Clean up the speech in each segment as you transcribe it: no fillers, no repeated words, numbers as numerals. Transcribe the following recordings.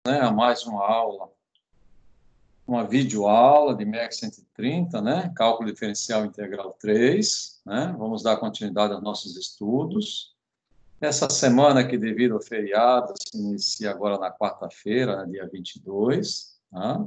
né, a mais uma aula, uma videoaula de MEC 130, né, Cálculo Diferencial Integral 3, né, vamos dar continuidade aos nossos estudos. Essa semana, que devido ao feriado, se inicia agora na quarta-feira, dia 22, tá?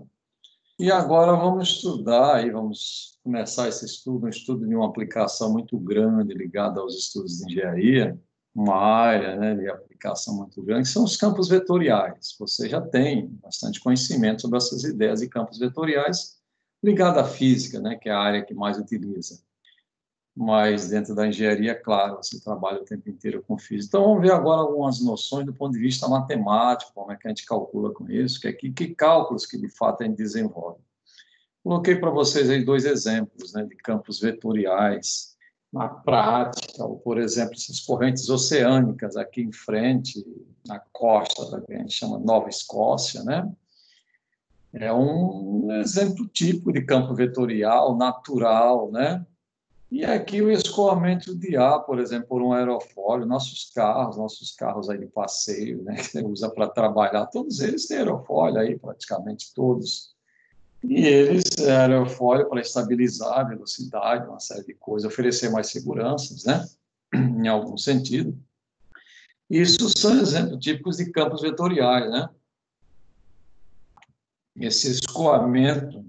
E agora vamos estudar, aí vamos começar esse estudo, um estudo de uma aplicação muito grande ligada aos estudos de engenharia, uma área, né, de aplicação muito grande, que são os campos vetoriais. Você já tem bastante conhecimento sobre essas ideias de campos vetoriais ligada à física, né, que é a área que mais utiliza. Mas dentro da engenharia, claro, você trabalha o tempo inteiro com física. Então, vamos ver agora algumas noções do ponto de vista matemático, como é que a gente calcula com isso, que cálculos que, de fato, a gente desenvolve. Coloquei para vocês aí dois exemplos, né, de campos vetoriais na prática, ou, por exemplo, essas correntes oceânicas aqui em frente, na costa da que a gente chama Nova Escócia, né? É um exemplo típico de campo vetorial, natural, né? E aqui o escoamento de ar, por exemplo, por um aerofólio, nossos carros aí de passeio, né, que você usa para trabalhar, todos eles têm aerofólio aí, praticamente todos. E eles, aerofólio para estabilizar a velocidade, uma série de coisas, oferecer mais seguranças, né, em algum sentido. Isso são exemplos típicos de campos vetoriais, né? Esse escoamento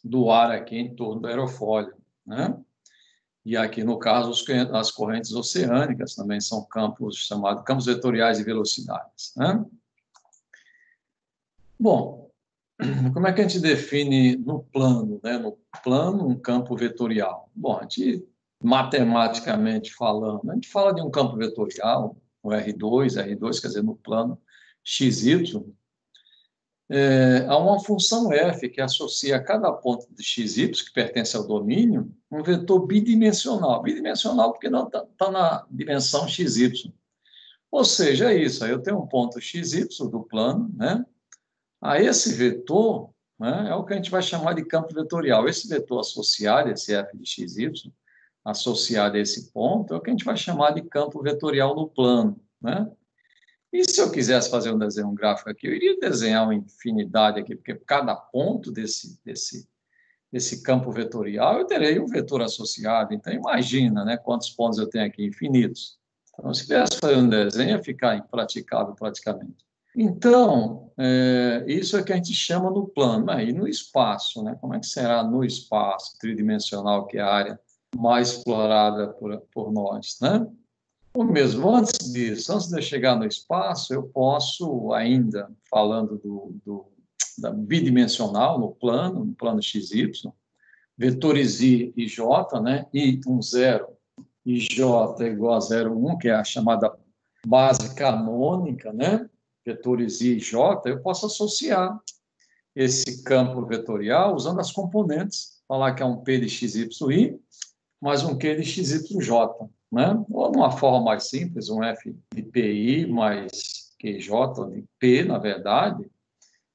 do ar aqui em torno do aerofólio, né? E aqui, no caso, as correntes oceânicas também são campos chamados campos vetoriais de velocidades, né? Bom, como é que a gente define no plano, né? No plano, um campo vetorial? Bom, a gente, matematicamente falando, a gente fala de um campo vetorial, o R2 quer dizer, no plano XY, há uma função f que associa a cada ponto de xy, que pertence ao domínio, um vetor bidimensional. Bidimensional porque não está na dimensão xy. Ou seja, é isso. Aí eu tenho um ponto xy do plano, né? A esse vetor, né, é o que a gente vai chamar de campo vetorial. Esse vetor associado, esse f de xy, associado a esse ponto, é o que a gente vai chamar de campo vetorial no plano, né? E se eu quisesse fazer um desenho gráfico aqui, eu iria desenhar uma infinidade aqui, porque cada ponto desse campo vetorial eu terei um vetor associado. Então, imagina, né, quantos pontos eu tenho aqui, infinitos. Então, se quisesse fazer um desenho, ia ficar impraticável praticamente. Então, isso é que a gente chama no plano. E no espaço, né? Como é que será no espaço tridimensional, que é a área mais explorada por nós, né? Ou mesmo antes disso, antes de eu chegar no espaço, eu posso ainda, falando da bidimensional no plano XY, vetores I e J, né? I, 1, 0, e J igual a 0, 1, que é a chamada base canônica, né? Vetores I e J, eu posso associar esse campo vetorial usando as componentes, falar que é um P de XYI mais um Q de XYJ, né? Ou uma forma mais simples, um F de PI mais QJ, onde P, na verdade,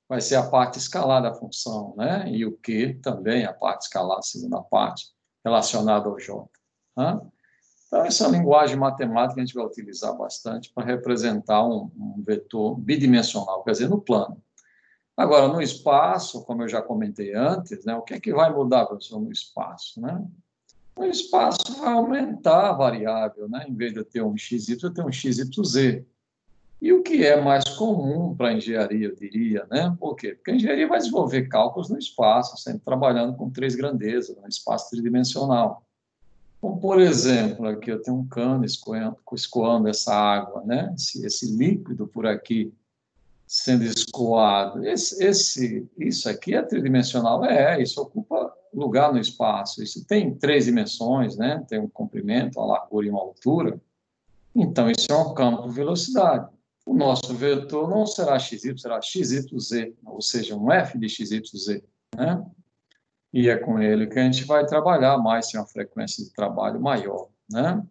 vai ser a parte escalar da função, né? E o Q também, a parte escalar, a segunda parte, relacionada ao J. Né? Então, essa linguagem matemática a gente vai utilizar bastante para representar um vetor bidimensional, quer dizer, no plano. Agora, no espaço, como eu já comentei antes, né, o que é que vai mudar, professor, no espaço? Né? O espaço vai aumentar a variável, né? Em vez de eu ter um XY, eu tenho um XYZ. E o que é mais comum para a engenharia, eu diria, né? Por quê? Porque a engenharia vai desenvolver cálculos no espaço, sempre trabalhando com três grandezas, no espaço tridimensional. Como, por exemplo, aqui eu tenho um cano escoando essa água, né? Esse líquido por aqui sendo escoado. Isso aqui é tridimensional? Isso ocupa lugar no espaço. Isso tem três dimensões, né? Tem um comprimento, uma largura e uma altura. Então, isso é um campo de velocidade. O nosso vetor não será XY, será XYZ, ou seja, um F de XYZ, né? E é com ele que a gente vai trabalhar mais, tem uma frequência de trabalho maior, né?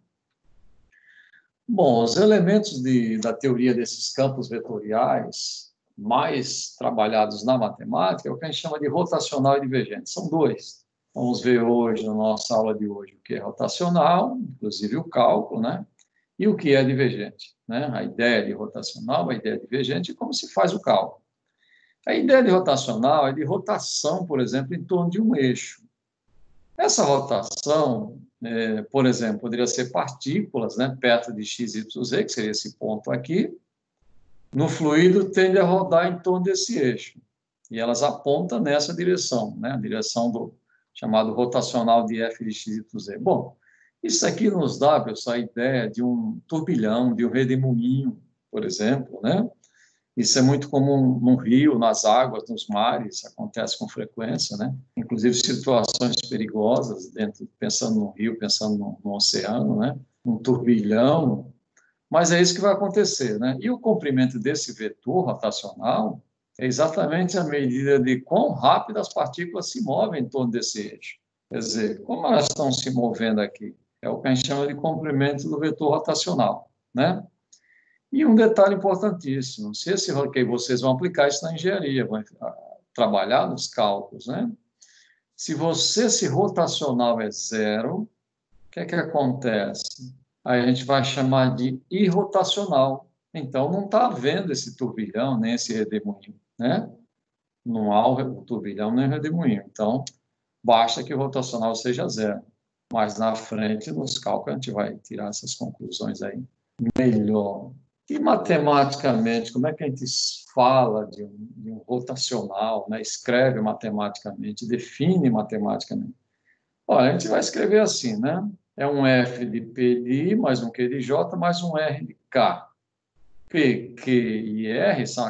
Bom, os elementos da teoria desses campos vetoriais mais trabalhados na matemática é o que a gente chama de rotacional e divergente. São dois. Vamos ver hoje, na nossa aula de hoje, o que é rotacional, inclusive o cálculo, né? E o que é divergente, né? A ideia de rotacional, a ideia divergente e como se faz o cálculo. A ideia de rotacional é de rotação, por exemplo, em torno de um eixo. Essa rotação, por exemplo, poderia ser partículas, né, perto de x, y, z, que seria esse ponto aqui. No fluido, tende a rodar em torno desse eixo. E elas apontam nessa direção, né, a direção do chamado rotacional de f de x, y, z. Bom, isso aqui nos dá, pessoal, a ideia de um turbilhão, de um redemoinho, por exemplo, né? Isso é muito comum no rio, nas águas, nos mares, acontece com frequência, né? Inclusive situações perigosas, pensando no rio, pensando no oceano, né? Um turbilhão, mas é isso que vai acontecer, né? E o comprimento desse vetor rotacional é exatamente a medida de quão rápido as partículas se movem em torno desse eixo. Quer dizer, como elas estão se movendo aqui? É o que a gente chama de comprimento do vetor rotacional, né? E um detalhe importantíssimo, se esse que vocês vão aplicar isso na engenharia, vão trabalhar nos cálculos, né? Se rotacional é zero, o que é que acontece? Aí a gente vai chamar de irrotacional. Então, não está havendo esse turbilhão, nem esse redemoinho, né? Não há o turbilhão nem o redemoinho. Então, basta que o rotacional seja zero. Mas na frente, nos cálculos, a gente vai tirar essas conclusões aí melhor. E matematicamente, como é que a gente fala de um rotacional, né? Escreve matematicamente, define matematicamente? Olha, a gente vai escrever assim, né? É um F de P de I, mais um Q de J, mais um R de K. P, Q e R são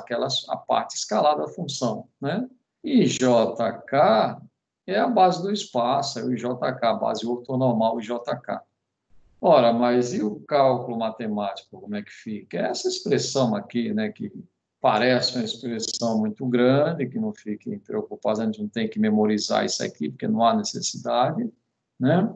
a parte escalada da função, né? E JK é a base do espaço, é o JK, a base ortonormal JK. Ora, mas e o cálculo matemático, como é que fica? É essa expressão aqui, né, que parece uma expressão muito grande, que não fiquem preocupados, a gente não tem que memorizar isso aqui, porque não há necessidade, né?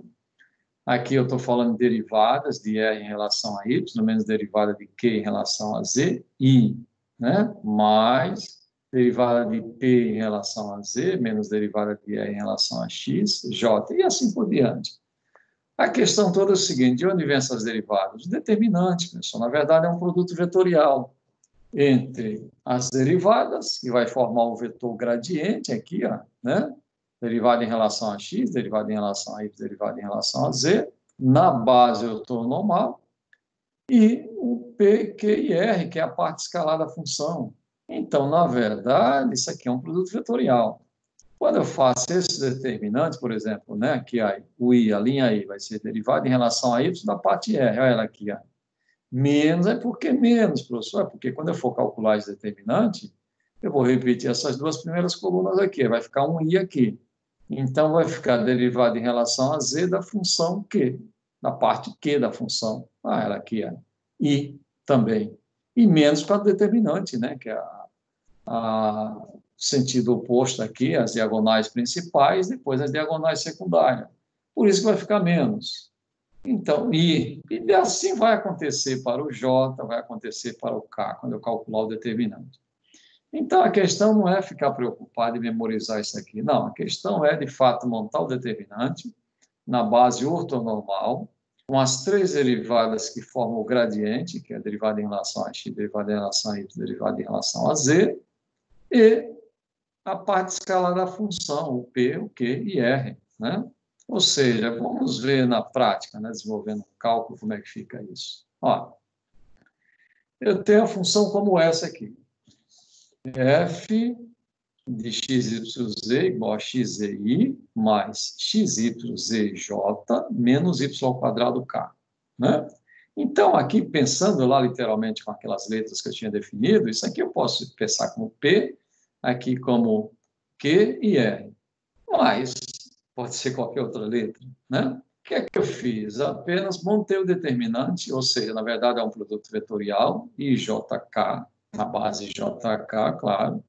Aqui eu estou falando de derivadas de R em relação a Y, menos derivada de Q em relação a Z, I, né? Mais derivada de P em relação a Z, menos derivada de R em relação a X, J, e assim por diante. A questão toda é o seguinte: de onde vêm essas derivadas? O determinante, pessoal, na verdade, é um produto vetorial entre as derivadas, que vai formar o vetor gradiente aqui, ó, né? Derivada em relação a x, derivada em relação a y, derivada em relação a z, na base ortonormal, e o p, q e r, que é a parte escalar da função. Então, na verdade, isso aqui é um produto vetorial. Quando eu faço esses determinantes, por exemplo, né, que o i, a linha i, vai ser derivada em relação a y da parte r, olha ela aqui, ó. Menos é porque menos, professor, é porque quando eu for calcular esse determinante, eu vou repetir essas duas primeiras colunas aqui, vai ficar um i aqui. Então, vai ficar derivada em relação a z da função q, da parte q da função. Ah, ela aqui é i também. E menos para o determinante, né, que é a sentido oposto aqui, as diagonais principais, depois as diagonais secundárias. Por isso que vai ficar menos. Então, e assim vai acontecer para o J, vai acontecer para o K, quando eu calcular o determinante. Então, a questão não é ficar preocupado em memorizar isso aqui, não. A questão é, de fato, montar o determinante na base ortonormal, com as três derivadas que formam o gradiente, que é a derivada em relação a x, derivada em relação a y, derivada em relação a z, e a parte escalar da função, o P, o Q e R, né? Ou seja, vamos ver na prática, né, desenvolvendo um cálculo, como é que fica isso. Ó, eu tenho a função como essa aqui. F de xyz igual a xi mais xyzj menos y ao quadrado k, né? Então, aqui, pensando lá literalmente com aquelas letras que eu tinha definido, isso aqui eu posso pensar como P, aqui como Q e R. Mas pode ser qualquer outra letra, né? O que é que eu fiz? Apenas montei o determinante, ou seja, na verdade é um produto vetorial, IJK, na base JK, claro.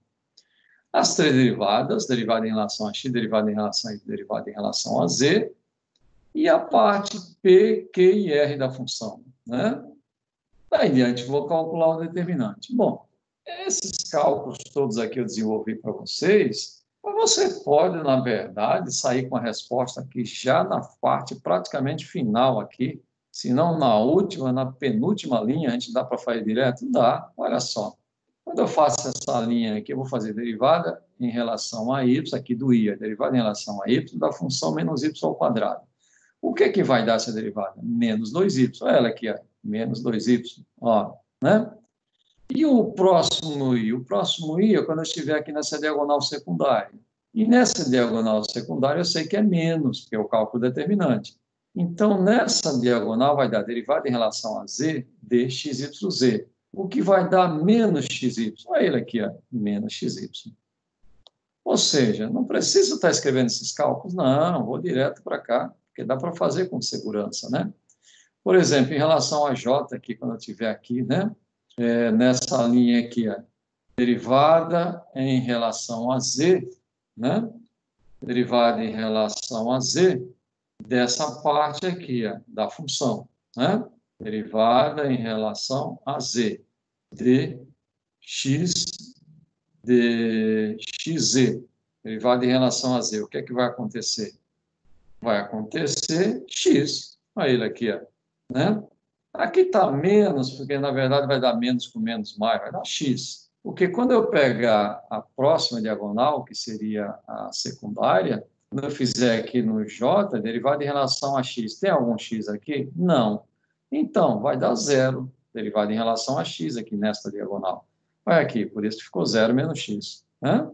As três derivadas, derivada em relação a x, derivada em relação a y, derivada em relação a z, e a parte p, q e r da função, né? Daí em diante, vou calcular o determinante. Bom, esses cálculos todos aqui eu desenvolvi para vocês, mas você pode, na verdade, sair com a resposta aqui já na parte praticamente final aqui, se não na última, na penúltima linha, a gente dá para fazer direto? Dá, olha só. Quando eu faço essa linha aqui, eu vou fazer derivada em relação a y, aqui do i, a derivada em relação a y da função menos y ao quadrado. O que que vai dar essa derivada? Menos 2y. Olha ela aqui, ó, menos 2y. Ó, né? E o próximo i? O próximo i é quando eu estiver aqui nessa diagonal secundária. E nessa diagonal secundária eu sei que é menos, porque é o cálculo determinante. Então, nessa diagonal vai dar derivada em relação a z de xyz. O que vai dar menos xy. Olha ele aqui, ó, menos xy. Ou seja, não preciso estar escrevendo esses cálculos, não, vou direto para cá, porque dá para fazer com segurança, né? Por exemplo, em relação a j aqui, quando eu estiver aqui, né? Nessa linha aqui, ó, derivada em relação a z, né? Derivada em relação a z dessa parte aqui, ó, da função, né? Derivada em relação a z de x de xz, derivada em relação a z. O que é que vai acontecer? Vai acontecer x. Olha ele aqui, ó, né? Aqui está menos, porque na verdade vai dar menos com menos mais, vai dar x. Porque quando eu pegar a próxima diagonal, que seria a secundária, quando eu fizer aqui no j, derivada em relação a x, tem algum x aqui? Não. Então, vai dar zero, derivada em relação a x aqui nesta diagonal. Vai aqui, por isso ficou zero menos x. Né?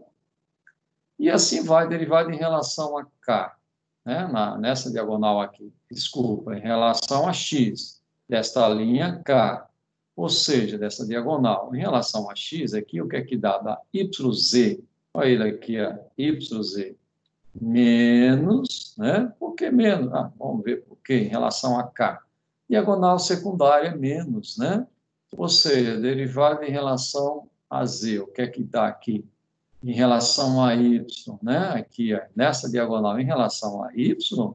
E assim vai, derivada em relação a k, né? Nessa diagonal aqui. Desculpa, em relação a x desta linha K, ou seja, dessa diagonal. Em relação a x aqui, o que é que dá? Dá YZ. Olha ele aqui, ó, YZ menos, né? Por que menos? Ah, vamos ver por quê. Em relação a K. Diagonal secundária menos, né? Ou seja, derivada em relação a Z. O que é que dá aqui? Em relação a Y, né? Aqui, ó, nessa diagonal, em relação a Y,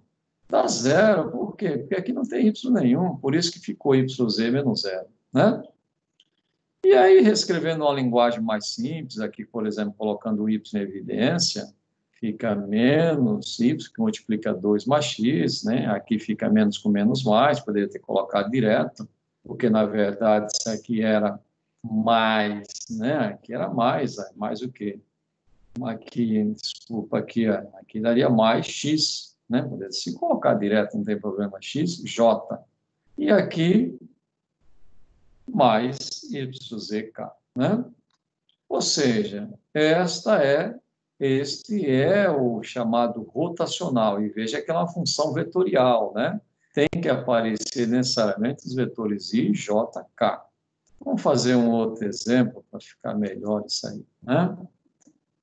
dá zero. Por quê? Porque aqui não tem y nenhum, por isso que ficou yz menos zero, né? E aí, reescrevendo uma linguagem mais simples, aqui, por exemplo, colocando o y em evidência, fica menos y, que multiplica 2 mais x, né? Aqui fica menos com menos mais, poderia ter colocado direto, porque, na verdade, isso aqui era mais, né? Aqui era mais o quê? Aqui, desculpa, aqui daria mais x, né? Se colocar direto, não tem problema, x, j. E aqui, mais yzk, né? Ou seja, este é o chamado rotacional. E veja que é uma função vetorial, né? Tem que aparecer necessariamente os vetores i, j, k. Vamos fazer um outro exemplo para ficar melhor isso aí, né?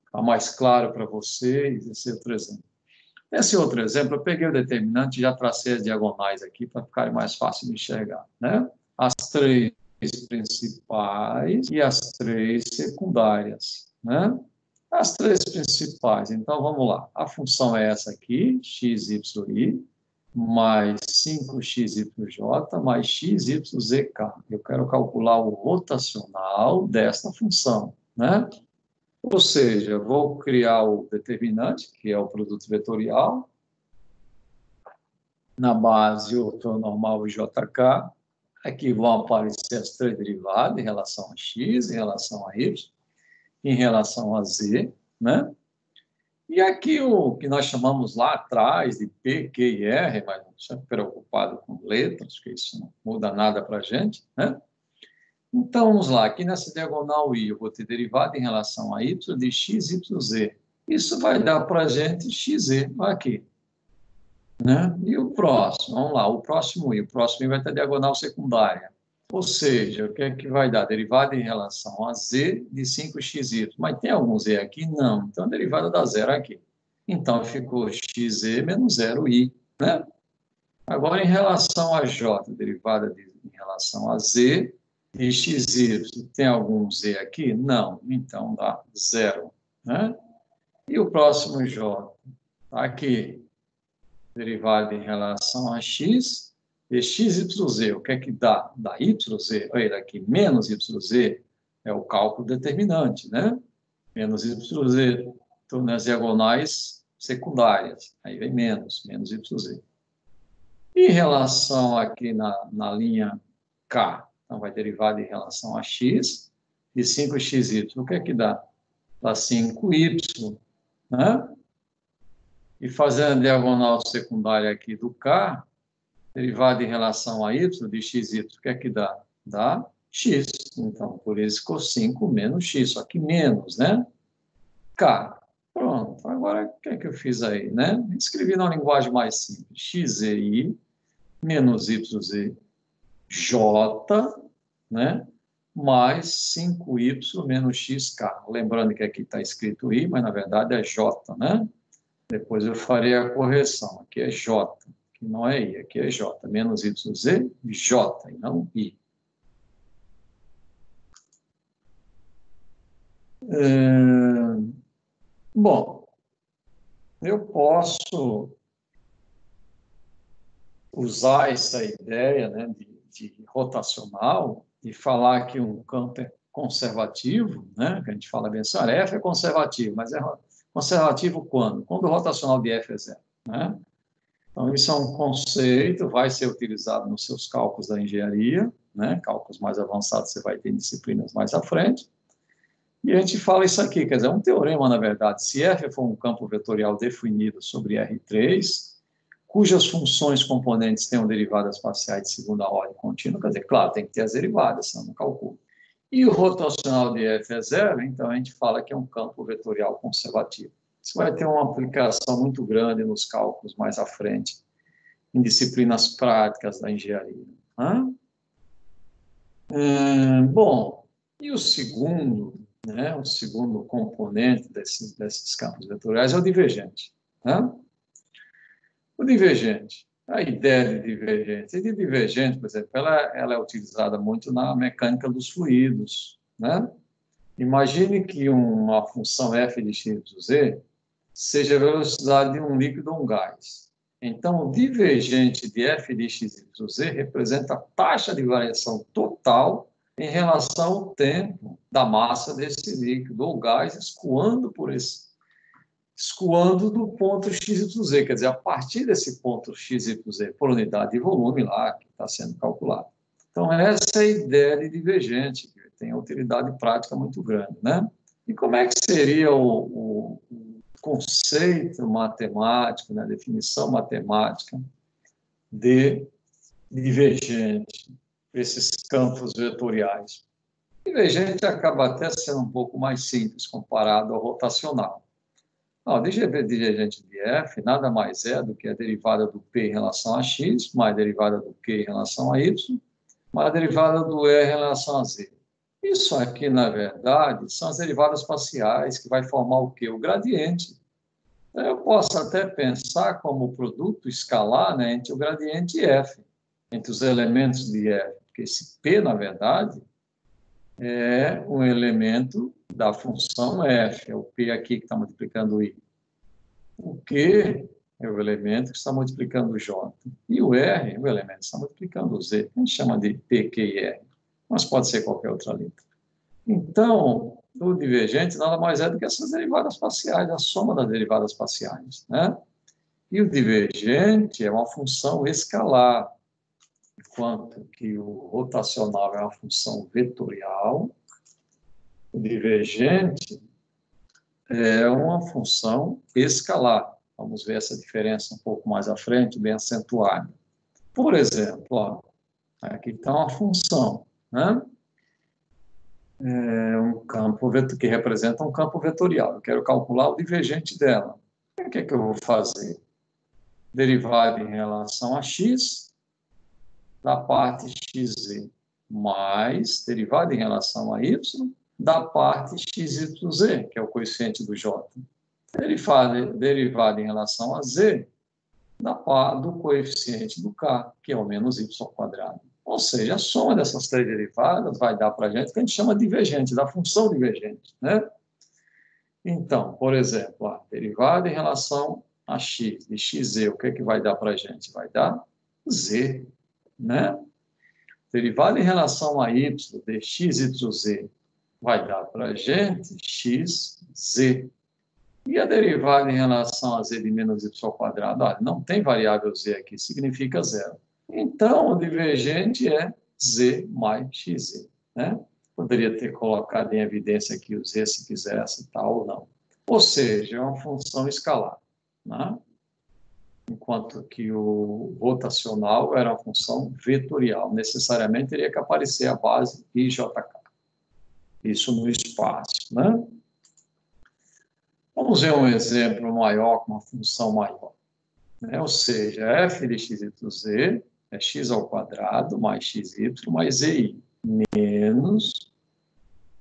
Ficar mais claro para vocês esse outro exemplo. Nesse outro exemplo, eu peguei o determinante e já tracei as diagonais aqui para ficar mais fácil de enxergar, né? As três principais e as três secundárias, né? As três principais, então vamos lá. A função é essa aqui, xyi, mais 5xyj, mais xyzk. Eu quero calcular o rotacional desta função, né? Ou seja, vou criar o determinante, que é o produto vetorial, na base ortonormal JK. Aqui vão aparecer as três derivadas em relação a x, em relação a y, em relação a z, né? E aqui o que nós chamamos lá atrás de P, Q e R, mas não estou preocupado com letras, porque isso não muda nada para a gente, né? Então, vamos lá. Aqui nessa diagonal I, eu vou ter derivada em relação a y de x, y, z. Isso vai dar para a gente xz aqui. Né? E o próximo? Vamos lá. O próximo I. O próximo I vai ter diagonal secundária. Ou seja, o que é que vai dar? Derivada em relação a z de 5xy. Mas tem algum z aqui? Não. Então, a derivada dá zero aqui. Então, ficou xz menos 0i. Né? Agora, em relação a j, derivada em relação a z, e xy, tem algum z aqui? Não. Então, dá zero. Né? E o próximo j? Aqui, derivada em relação a x, e xyz. O que é que dá? Dá yz. Olha ele aqui, menos yz é o cálculo determinante, né? Menos yz. Então, nas diagonais secundárias, aí vem menos yz. Em relação aqui na linha K, então vai derivada em relação a x, e 5xy. O que é que dá? Dá 5y, né? E fazendo a diagonal secundária aqui do k, derivada em relação a y de xy, o que é que dá? Dá x. Então, por isso ficou 5 menos x, só que menos, né? K. Pronto. Agora, o que é que eu fiz aí, né? Escrevi na linguagem mais simples. xi menos yz j, né? Mais 5y menos xk. Lembrando que aqui está escrito i, mas na verdade é j, né? Depois eu farei a correção. Aqui é j, que não é i, aqui é j. Menos yz, j, e não i. Bom, eu posso usar essa ideia, né, de rotacional e falar que um campo é conservativo, né, que a gente fala bem assim, F é conservativo, mas é conservativo quando? Quando o rotacional de F é zero, né? Então, isso é um conceito, vai ser utilizado nos seus cálculos da engenharia, né? Cálculos mais avançados você vai ter em disciplinas mais à frente. E a gente fala isso aqui, quer dizer, é um teorema, na verdade. Se F for um campo vetorial definido sobre R3, cujas funções componentes tenham derivadas parciais de segunda ordem contínua, quer dizer, claro, tem que ter as derivadas, senão não calculo. E o rotacional de F é zero, então a gente fala que é um campo vetorial conservativo. Isso vai ter uma aplicação muito grande nos cálculos mais à frente, em disciplinas práticas da engenharia. Bom, e o segundo, né, o segundo componente desses campos vetoriais é o divergente. Né? O divergente, a ideia de divergente, por exemplo, ela é utilizada muito na mecânica dos fluidos. Né? Imagine que uma função f de x do z seja a velocidade de um líquido ou um gás. Então, o divergente de f de x do z representa a taxa de variação total em relação ao tempo da massa desse líquido ou gás escoando do ponto xyz, quer dizer, a partir desse ponto xyz por unidade de volume lá que está sendo calculado. Então, essa é a ideia de divergente, que tem utilidade prática muito grande, né? E como é que seria o conceito matemático, né, a definição matemática de divergente, esses campos vetoriais? Divergente acaba até sendo um pouco mais simples comparado ao rotacional. O divergente de F nada mais é do que a derivada do P em relação a x, mais a derivada do Q em relação a y, mais a derivada do E em relação a z. Isso aqui, na verdade, são as derivadas parciais, que vai formar o quê? O gradiente. Eu posso até pensar como produto escalar, né, entre o gradiente f, entre os elementos de f, porque esse P, na verdade, é um elemento da função f, é o P aqui que está multiplicando o i. O Q é o elemento que está multiplicando o j. E o R é o elemento que está multiplicando o z. A gente chama de P, Q e R, mas pode ser qualquer outra letra. Então, o divergente nada mais é do que essas derivadas parciais, a soma das derivadas parciais, né? E o divergente é uma função escalar, enquanto que o rotacional é uma função vetorial, o divergente é uma função escalar. Vamos ver essa diferença um pouco mais à frente, bem acentuada. Por exemplo, ó, aqui está uma função, né? Um campo que representa um campo vetorial. Eu quero calcular o divergente dela. O que é que eu vou fazer? Derivada em relação a x da parte xz mais derivada em relação a y da parte xyz, que é o coeficiente do j. Derivada em relação a z do coeficiente do k, que é o menos y ao quadrado. Ou seja, a soma dessas três derivadas vai dar para a gente o que a gente chama de divergente, da função divergente, né? Então, por exemplo, a derivada em relação a x, de xz, o que é que vai dar para a gente? Vai dar z, né? Derivada em relação a y, de xyz, vai dar para a gente xz. E a derivada em relação a z de menos y ao quadrado? Olha, não tem variável z aqui, significa zero. Então, o divergente é z mais xz, né? Poderia ter colocado em evidência aqui o z se quisesse, tal ou não. Ou seja, é uma função escalar, né? Enquanto que o rotacional era uma função vetorial. Necessariamente teria que aparecer a base IJK. Isso no espaço, né? Vamos ver um exemplo maior, com uma função maior. Né? Ou seja, f de x y z é x ao quadrado mais xy mais zi, menos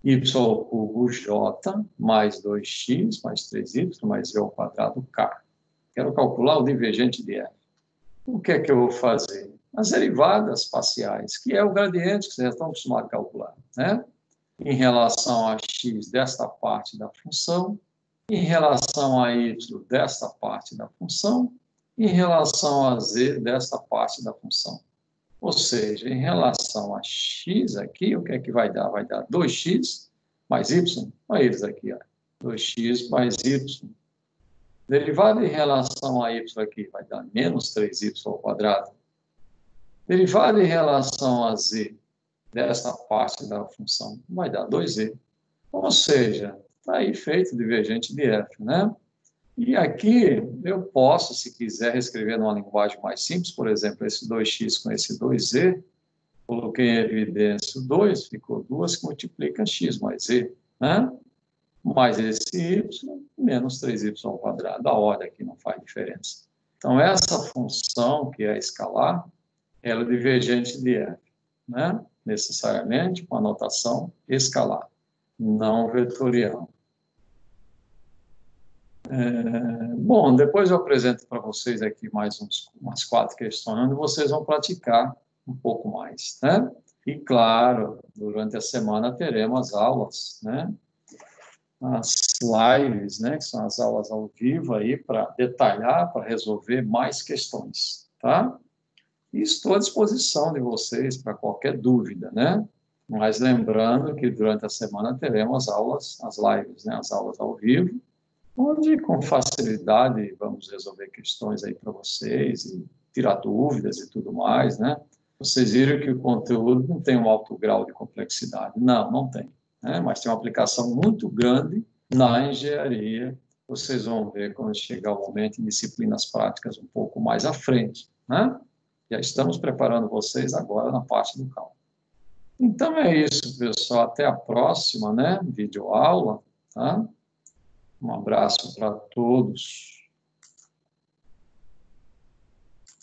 y ao cubo j mais 2x mais 3y mais v ao quadrado k. Quero calcular o divergente de f. O que é que eu vou fazer? As derivadas parciais, que é o gradiente que vocês já estão acostumados a calcular, né? Em relação a x desta parte da função, em relação a y desta parte da função, em relação a z desta parte da função. Ou seja, em relação a x aqui, o que é que vai dar? Vai dar 2x mais y, olha eles aqui, ó. 2x mais y. Derivada em relação a y aqui vai dar menos 3y ao quadrado. Derivada em relação a z desta parte da função vai dar 2z. Ou seja, está aí feito o divergente de f, né? E aqui eu posso, se quiser, escrever numa linguagem mais simples, por exemplo, esse 2x com esse 2z, coloquei em evidência o 2, ficou 2 que multiplica x mais z, né? Mais esse y, menos 3y ao quadrado. A ordem aqui não faz diferença. Então, essa função, que é escalar, ela é divergente de f, né? Necessariamente com a notação escalar, não vetorial. Bom, depois eu apresento para vocês aqui mais umas 4 questões, onde vocês vão praticar um pouco mais, né? E, claro, durante a semana teremos aulas, né? As lives, né? Que são as aulas ao vivo aí, para detalhar, para resolver mais questões, tá? E estou à disposição de vocês para qualquer dúvida, né? Mas lembrando que durante a semana teremos aulas, as lives, né? As aulas ao vivo, onde com facilidade vamos resolver questões aí para vocês e tirar dúvidas e tudo mais, né? Vocês viram que o conteúdo não tem um alto grau de complexidade. Não, não tem, né? Mas tem uma aplicação muito grande na engenharia. Vocês vão ver quando chegar o momento em disciplinas práticas um pouco mais à frente, né? Já estamos preparando vocês agora na parte do cálculo. Então é isso, pessoal. Até a próxima, né? Videoaula, tá? Um abraço para todos.